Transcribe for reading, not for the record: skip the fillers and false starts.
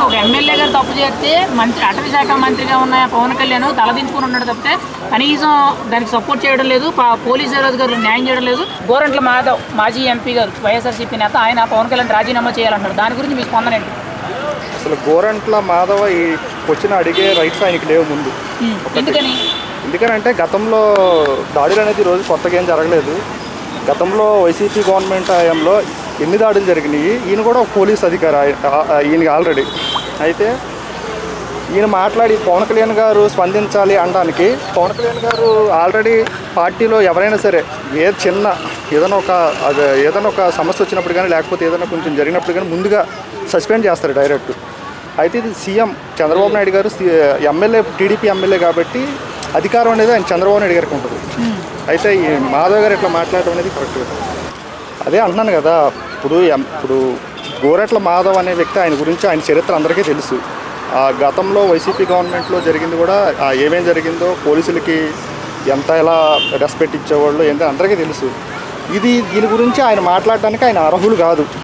ఒక ఎమ్మెల్యే గారు తప్పు చేస్తే మంత్రి అటవీ శాఖ మంత్రిగా ఉన్న పవన్ కళ్యాణ్ తలదించుకుని ఉన్నాడు తప్పితే కనీసం దానికి సపోర్ట్ చేయడం లేదు. పోలీసు అధికారులు న్యాయం చేయడం లేదు. గోరంట్ల మాధవ్ మాజీ ఎంపీ గారు వైఎస్ఆర్సీపీ నేత ఆయన పవన్ కళ్యాణ్ రాజీనామా చేయాలంటారు. దాని గురించి మీ స్పందన ఏంటి? అసలు గోరంట్ల మాధవ ఈ క్వశ్చన్ అడిగే రైట్స్ ఆయనకి లేవు ముందు. ఎందుకనంటే గతంలో దాడులు అనేది రోజు కొత్తగా ఏం జరగలేదు. గతంలో వైసీపీ గవర్నమెంట్ హయాంలో ఎన్ని దాడులు జరిగినాయి. ఈయన కూడా ఒక పోలీస్ అధికారి ఈయనకి ఆల్రెడీ. అయితే ఈయన మాట్లాడి పవన్ కళ్యాణ్ గారు స్పందించాలి అనడానికి పవన్ కళ్యాణ్ గారు ఆల్రెడీ పార్టీలో ఎవరైనా సరే ఏదైనా ఒక సమస్య వచ్చినప్పుడు కానీ లేకపోతే ఏదైనా కొంచెం జరిగినప్పుడు కానీ ముందుగా సస్పెండ్ చేస్తారు డైరెక్ట్. అయితే ఇది సీఎం చంద్రబాబు నాయుడు గారు ఎమ్మెల్యే టీడీపీ ఎమ్మెల్యే కాబట్టి అధికారం అనేది ఆయన చంద్రబాబు నాయుడు గారికి ఉంటుంది. అయితే ఈ మాధవ్ గారు ఇట్లా మాట్లాడటం అనేది కరెక్ట్ కదా. అదే అంటున్నాను కదా, ఇప్పుడు గోరంట్ల మాధవ్ అనే వ్యక్తి ఆయన గురించి ఆయన చరిత్ర అందరికీ తెలుసు. గతంలో వైసీపీ గవర్నమెంట్లో జరిగింది కూడా ఏమేం జరిగిందో పోలీసులకి ఎలా రెస్పెక్ట్ ఇచ్చేవాళ్ళు ఏంటో అందరికీ తెలుసు. దీని గురించి ఆయన మాట్లాడడానికి ఆయన అర్హులు కాదు.